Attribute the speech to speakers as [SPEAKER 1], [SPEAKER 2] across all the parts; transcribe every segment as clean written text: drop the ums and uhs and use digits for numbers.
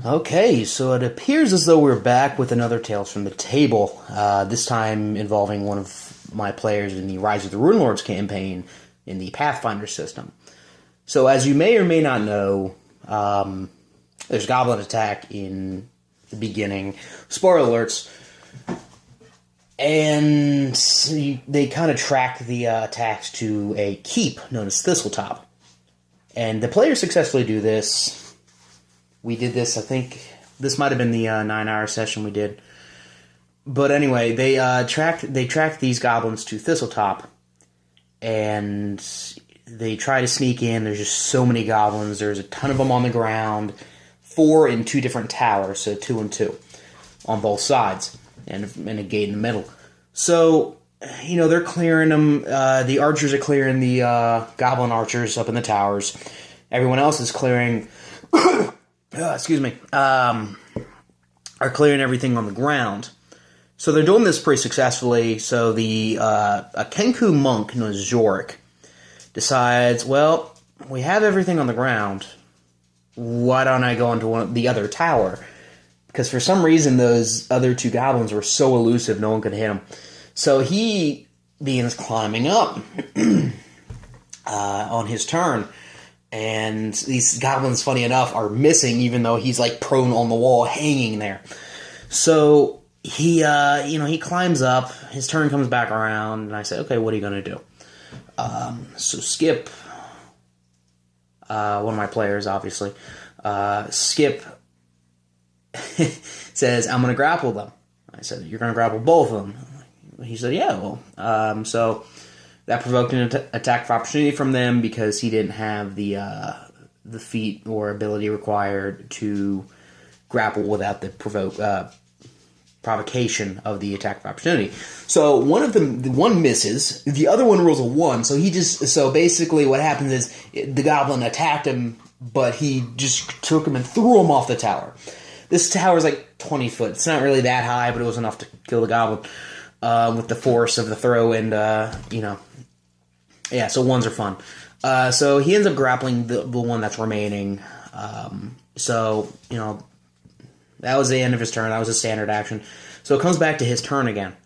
[SPEAKER 1] Okay, so it appears as though we're back with another Tales from the Table, this time involving one of my players in the Rise of the Runelords campaign in the Pathfinder system. So as you may or may not know, there's goblin attack in the beginning. Spoiler alerts. And they kind of track the attacks to a keep known as Thistletop. And the players successfully do this. We did this, I think, this might have been the 9-hour session we did. But anyway, they track these goblins to Thistletop, and they try to sneak in. There's just so many goblins. There's a ton of them on the ground, 4 in 2 different towers, so 2 and 2 on both sides, and a gate in the middle. So, they're clearing them. The archers are clearing the goblin archers up in the towers. Everyone else is clearing... are clearing everything on the ground. So they're doing this pretty successfully. So a Kenku Monk known as Jorrick decides, well, we have everything on the ground. Why don't I go into the other tower? Because for some reason those other 2 goblins were so elusive, no one could hit them. So he begins climbing up on his turn. And these goblins, funny enough, are missing, even though he's like prone on the wall, hanging there. So he climbs up. His turn comes back around, and I say, "Okay, what are you gonna do?" So Skip, one of my players, obviously, Skip says, "I'm gonna grapple them." I said, "You're gonna grapple both of them?" He said, "Yeah." Well, so. That provoked an attack of opportunity from them because he didn't have the feat or ability required to grapple without the provocation of the attack of opportunity. So one misses, the other one rolls a 1. So basically what happens is the goblin attacked him, but he just took him and threw him off the tower. This tower is like 20 foot. It's not really that high, but it was enough to kill the goblin with the force of the throw and Yeah, so 1s are fun. So he ends up grappling the one that's remaining. That was the end of his turn. That was a standard action. So it comes back to his turn again.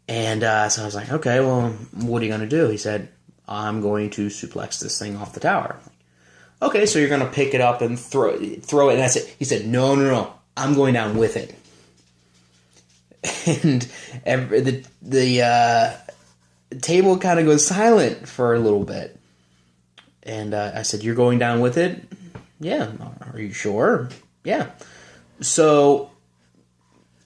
[SPEAKER 1] And so I was like, okay, well, what are you going to do? He said, I'm going to suplex this thing off the tower. Okay, so you're going to pick it up and throw it. And that's it. He said, no. I'm going down with it. And the table kind of goes silent for a little bit. And I said, you're going down with it? Yeah. Are you sure? Yeah. So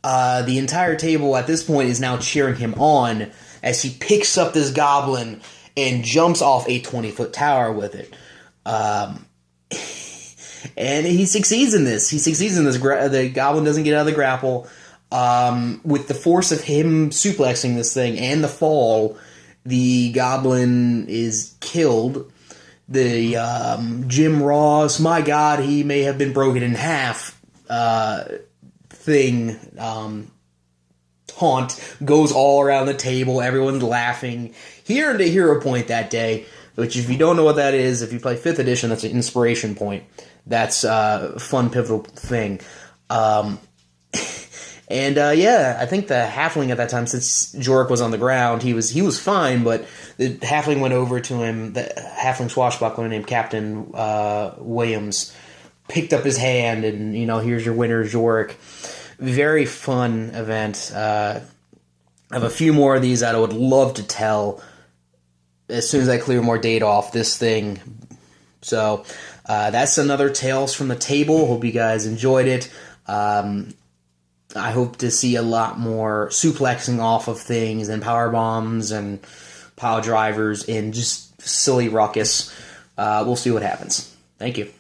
[SPEAKER 1] the entire table at this point is now cheering him on as he picks up this goblin and jumps off a 20-foot tower with it. And he succeeds in this. The goblin doesn't get out of the grapple. With the force of him suplexing this thing and the fall, the goblin is killed. The Jim Ross, my God, he may have been broken in half thing, taunt goes all around the table. Everyone's laughing. Here to Hero Point that day, which if you don't know what that is, if you play 5th edition, that's an inspiration point. That's a fun, pivotal thing. I think the halfling at that time, since Jorrick was on the ground, he was fine, but the halfling went over to him, the halfling swashbuckler named Captain Williams, picked up his hand, and, here's your winner, Jorrick. Very fun event. I have a few more of these that I would love to tell as soon as I clear more data off this thing. So, that's another Tales from the Table. Hope you guys enjoyed it. I hope to see a lot more suplexing off of things and power bombs and pile drivers and just silly ruckus. We'll see what happens. Thank you.